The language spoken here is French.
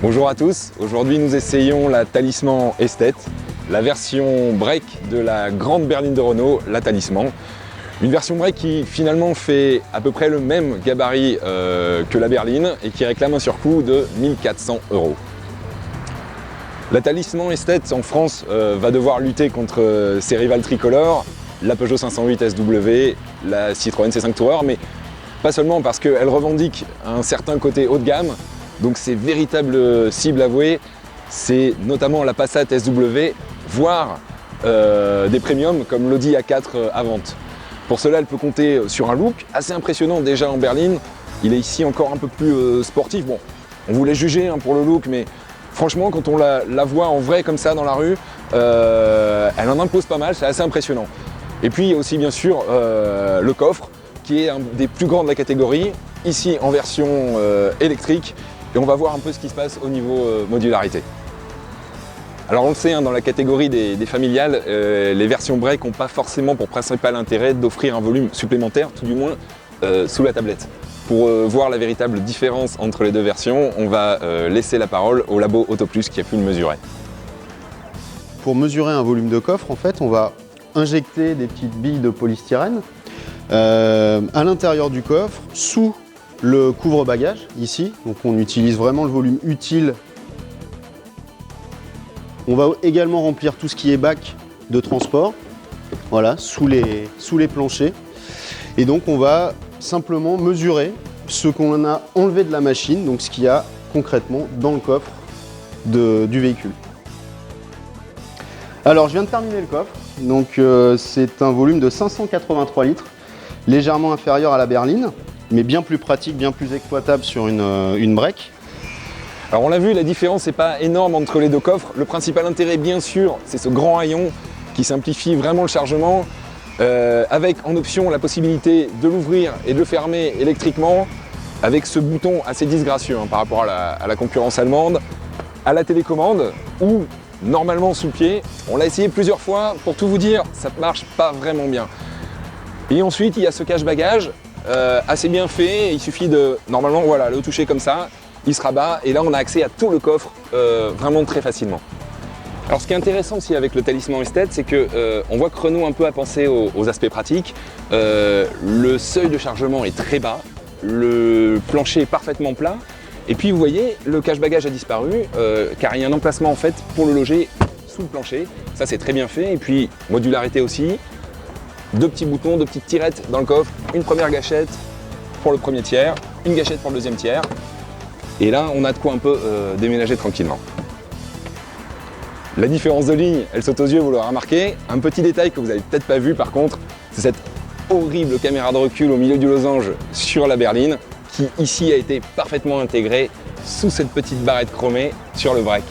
Bonjour à tous, aujourd'hui nous essayons la Talisman Esthete, la version break de la grande berline de Renault, la Talisman. Une version break qui finalement fait à peu près le même gabarit que la berline et qui réclame un surcoût de 1 400 €. La Talisman Esthete en France va devoir lutter contre ses rivales tricolores, la Peugeot 508 SW, la Citroën C5 Tourer, mais pas seulement parce qu'elle revendique un certain côté haut de gamme. Donc ses véritables cibles avouées, c'est notamment la Passat SW, voire des premiums comme l'Audi A4 à vente. Pour cela, elle peut compter sur un look assez impressionnant déjà en berline. Il est ici encore un peu plus sportif. Bon, on voulait juger pour le look, mais franchement, quand on la voit en vrai comme ça dans la rue, elle en impose pas mal, c'est assez impressionnant. Et puis il y a aussi bien sûr le coffre, qui est un des plus grands de la catégorie, ici en version électrique. Et on va voir un peu ce qui se passe au niveau modularité. Alors on le sait, dans la catégorie des familiales, les versions break n'ont pas forcément pour principal intérêt d'offrir un volume supplémentaire, tout du moins sous la tablette. Pour voir la véritable différence entre les deux versions, on va laisser la parole au labo Autoplus qui a pu le mesurer. Pour mesurer un volume de coffre, en fait, on va injecter des petites billes de polystyrène à l'intérieur du coffre, sous le couvre-bagages, ici. Donc on utilise vraiment le volume utile. On va également remplir tout ce qui est bac de transport, voilà, sous les planchers. Et donc on va simplement mesurer ce qu'on a enlevé de la machine, donc ce qu'il y a concrètement dans le coffre du véhicule. Alors je viens de terminer le coffre, donc c'est un volume de 583 litres, légèrement inférieur à la berline, mais bien plus pratique, bien plus exploitable sur une break. Alors on l'a vu, la différence n'est pas énorme entre les deux coffres. Le principal intérêt, bien sûr, c'est ce grand haillon qui simplifie vraiment le chargement, avec en option la possibilité de l'ouvrir et de le fermer électriquement, avec ce bouton assez disgracieux par rapport à la concurrence allemande, à la télécommande, ou normalement sous le pied. On l'a essayé plusieurs fois, pour tout vous dire, ça ne marche pas vraiment bien. Et ensuite, il y a ce cache-bagages, assez bien fait, il suffit de, normalement, voilà, le toucher comme ça, il se rabat, et là on a accès à tout le coffre vraiment très facilement. Alors ce qui est intéressant aussi avec le Talisman Esthete, c'est qu'on voit que Renault un peu a pensé aux aspects pratiques. Le seuil de chargement est très bas, le plancher est parfaitement plat, et puis vous voyez, le cache-bagages a disparu, car il y a un emplacement en fait pour le loger sous le plancher. Ça c'est très bien fait, et puis modularité aussi. Deux petits boutons, deux petites tirettes dans le coffre, une première gâchette pour le premier tiers, une gâchette pour le deuxième tiers. Et là, on a de quoi un peu déménager tranquillement. La différence de ligne, elle saute aux yeux, vous l'aurez remarqué. Un petit détail que vous n'avez peut-être pas vu par contre, c'est cette horrible caméra de recul au milieu du losange sur la berline, qui ici a été parfaitement intégrée sous cette petite barrette chromée sur le break.